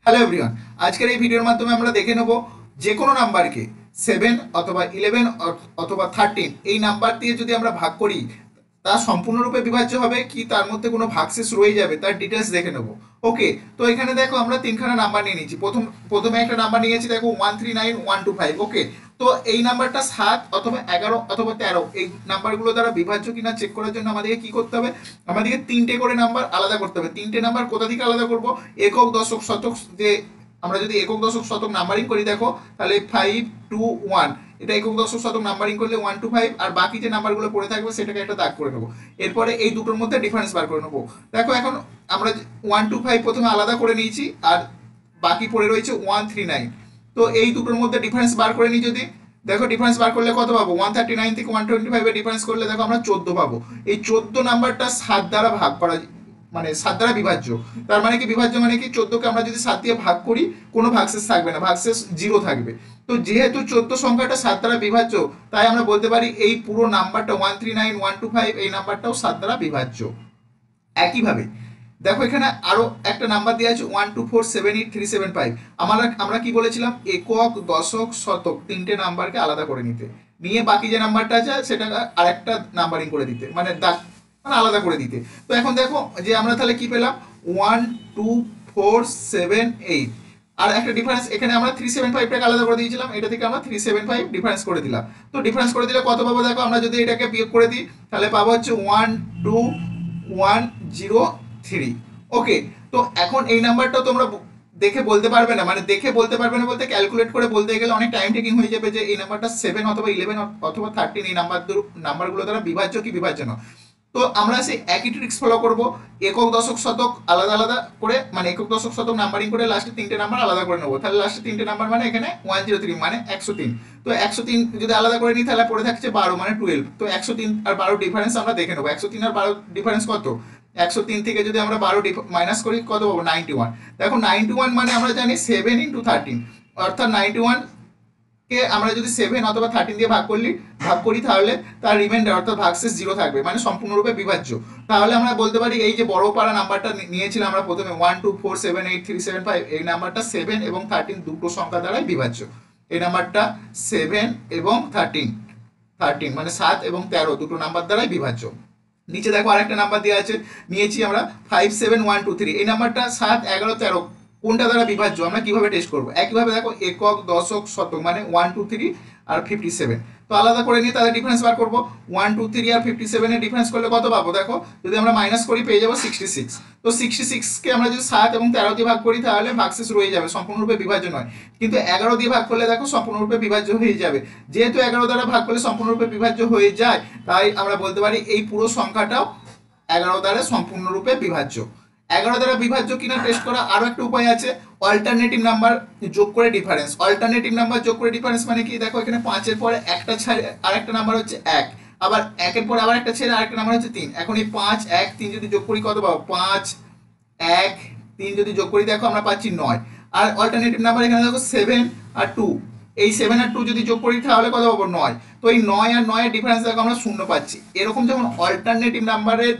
Hello everyone, আজকের এই ভিডিওর মাধ্যমে আমরা দেখে নেব যে কোনো নাম্বারকে 7 অথবা 11 অথবা 13 এই নাম্বার দিয়ে যদি আমরা ভাগ করি তা সম্পূর্ণরূপে বিভাজ্য হবে কি তার মধ্যে কোনো ভাগশেষ রয়ে যাবে তার ডিটেলস দেখে নেব। ওকে, তো এখানে দেখো আমরা তিনখানা নাম্বার নিয়ে নিয়েছি। প্রথমে একটা নাম্বার নিয়েছি দেখো 139125। ওকে, তো এই নাম্বারটা 7 অথবা 11 অথবা 13 এই নাম্বারগুলো দ্বারা বিভাজ্য কিনা চেক করার জন্য আমাদেরকে কি করতে হবে, আমাদেরকে তিনটে করে নাম্বার আলাদা করতে হবে। তিনটে নাম্বার কোথা থেকে আলাদা করব, একক দশক শতক। যে আমরা যদি একক দশক শতক নাম্বারিং করি দেখো, তাহলে 5 2 1 এটা একক দশক শতক নাম্বারিং করলে 1 2 5, আর বাকি যে নাম্বারগুলো পড়ে থাকবে সেটাকে একটা দাগ করে নেবো। এরপরে এই দুটোর মধ্যে ডিফারেন্স বার করে নেবো। দেখো এখন আমরা 1 2 5 প্রথমে আলাদা করে নিয়েছি, আর বাকি পড়ে রয়েছে 139। তো এই দুটোর মধ্যে ডিফারেন্স বার করে নিই যদি, দেখো ডিফারেন্স বার করলে কত পাবো, 139 থেকে 125 এর ডিফারেন্স করলে দেখো আমরা 14 পাবো। এই 14 নাম্বারটা 7 দ্বারা ভাগ করা, মানে 7 দ্বারা বিভাজ্য। তার মানে কি বিভাজ্য মানে কি, 14কে আমরা যদি 7 দিয়ে ভাগ করি কোনো ভাগশেষ থাকবে না, ভাগশেষ 0 থাকবে। তো যেহেতু 14 সংখ্যাটা 7 দ্বারা বিভাজ্য, তাই আমরা বলতে পারি এই পুরো নাম্বারটা 139125 এই নাম্বারটাও 7 দ্বারা বিভাজ্য। একইভাবে দেখো এখানে আরো একটা নাম্বার দেওয়া আছে 1247837 আমরা কি বলেছিলাম, একক দশক শতক তিনটে নাম্বারকে আলাদা করে নিতে, নিয়ে বাকি যে নাম্বারটা আছে সেটা আরেকটা নাম্বারিং করে দিতে, মানে দাগ মানে আলাদা করে দিতে। তো এখন দেখো যে আমরা তাহলে কি পেলাম, 12478, আর একটা ডিফারেন্স এখানে আমরা 375টাকে আলাদা করে দিয়েছিলাম, এটা থেকে আমরা 375 ডিফারেন্স করে দিলাম। তো ডিফারেন্স করে দিলে কত পাবো দেখো, আমরা যদি এটাকে বিয়োগ করে দিই তাহলে পাবো হচ্ছে 12103। ওকে, তো এখন এই নাম্বারটা তোমরা দেখে বলতে পারবে না, মানে দেখে বলতে পারবে না বলতে ক্যালকুলেট করে বলতে গেলে অনেক টাইম টেকিং হয়ে যাবে যে এই নাম্বারটা 7 অথবা 11 অথবা 13 এই নাম্বারগুলো দ্বারা বিভাজ্য কি বিভাজ্য না। তো আমরা সেই একই ট্রিক্স ফলো করব, একক দশক শতক আলাদা আলাদা করে, মানে একক দশক শতক নাম্বারিং করে লাস্টে তিনটে নাম্বার আলাদা করে নেবো। তাহলে লাস্টে তিনটে নাম্বার মানে এখানে 103 মানে 103। তো 103 যদি আলাদা করে নিই তাহলে পড়ে থাকছে 12 মানে 12। তো 103 আর 12 ডিফারেন্স আমরা দেখে নেবো। 103 আর 12 ডিফারেন্স কত, 103 থেকে যদি আমরা 12 মাইনাস করি কত পাবো, 91। দেখো 91 মানে আমরা জানি 7 × 13, অর্থাৎ 91 কে আমরা যদি 7 অথবা 13 দিয়ে ভাগ করি তাহলে তার রিমাইন্ডার অর্থাৎ ভাগশেষ 0 থাকবে, মানে সম্পূর্ণরূপে বিভাজ্য। তাহলে আমরা বলতে পারি এই যে বড় পারা নাম্বারটা নিয়েছিলাম আমরা প্রথমে 1247837 এই নাম্বারটা 7 এবং 13 দুটো সংখ্যা দ্বারাই বিভাজ্য। এই নাম্বারটা 7 এবং 13 মানে 7 এবং 13 দুটো নাম্বার দ্বারাই বিভাজ্য। নিচে দেখো আরেকটা নাম্বার দেওয়া আছে, নিয়েছি আমরা 57123। এই নাম্বারটা 7 11 13 কোনটা দ্বারা বিভাজ্য আমরা কিভাবে টেস্ট করবো, একইভাবে দেখো একক দশক শতক মানে 123 আর 57। তো আলাদা করে নিয়ে তাদের ডিফারেন্স বার করবো। 123 আর 57 এর ডিফারেন্স করলে কত পাবো, দেখো যদি আমরা মাইনাস করি পেয়ে যাবো 66। তো 66কে আমরা যদি 7 এবং 13 দিয়ে ভাগ করি তাহলে ভাগশেষ রয়ে যাবে, সম্পূর্ণরূপে বিভাজ্য নয়। কিন্তু 11 দিয়ে ভাগ করলে দেখো সম্পূর্ণরূপে বিভাজ্য হয়ে যাবে। যেহেতু 11 দ্বারা ভাগ করলে সম্পূর্ণরূপে বিভাজ্য হয়ে যায়, তাই আমরা বলতে পারি এই পুরো সংখ্যাটাও 11 দ্বারা সম্পূর্ণরূপে বিভাজ্য। 11 দ্বারা বিভাজ্য কিনা টেস্ট করা আরো একটা উপায় আছে, অল্টারনেটিভ নাম্বার যোগ করে ডিফারেন্স। অল্টারনেটিভ নাম্বার যোগ করে ডিফারেন্স মানে কি, দেখো এখানে 5 এর পরে একটা ছেড়ে আরেকটা নাম্বার হচ্ছে 1, আবার 1 এর পরে আবার একটা ছেড়ে আরেকটা নাম্বার হচ্ছে 3। এখন এই 5 1 3 যদি যোগ করি কত পাবো, 5 1 3 যদি যোগ করি দেখো আমরা পাচ্ছি 9। আর অল্টারনেটিভ নাম্বার এখানে দেখো 7 আর 2, এই 7 আর 2 যদি যোগ করি তাহলে কত পাবো, 9। তো এই 9 আর 9 এর ডিফারেন্স দেখো আমরা 0 পাচ্ছি। এরকম যখন অল্টারনেটিভ নাম্বারের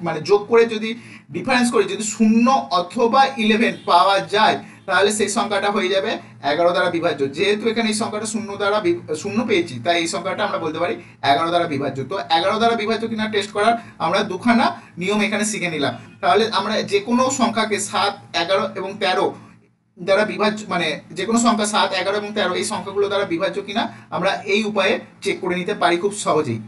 মানে যোগ করে যদি ডিফারেন্স করি, যদি 0 অথবা 11 পাওয়া যায় তাহলে সেই সংখ্যাটা হয়ে যাবে 11 দ্বারা বিভাজ্য। যেহেতু এখানে এই সংখ্যাটা 0 দ্বারা 0 পেয়েছি, তাই এই সংখ্যাটা আমরা বলতে পারি 11 দ্বারা বিভাজ্য। তো 11 দ্বারা বিভাজ্য কিনা টেস্ট করার আমরা দুখানা নিয়ম এখানে শিখে নিলাম। তাহলে আমরা যে কোনো সংখ্যাকে 7 11 এবং 13 দ্বারা বিভাজ্য, মানে যে কোনো সংখ্যা 7 11 এবং 13 এই সংখ্যাগুলো দ্বারা বিভাজ্য কিনা আমরা এই উপায়ে চেক করে নিতে পারি খুব সহজেই।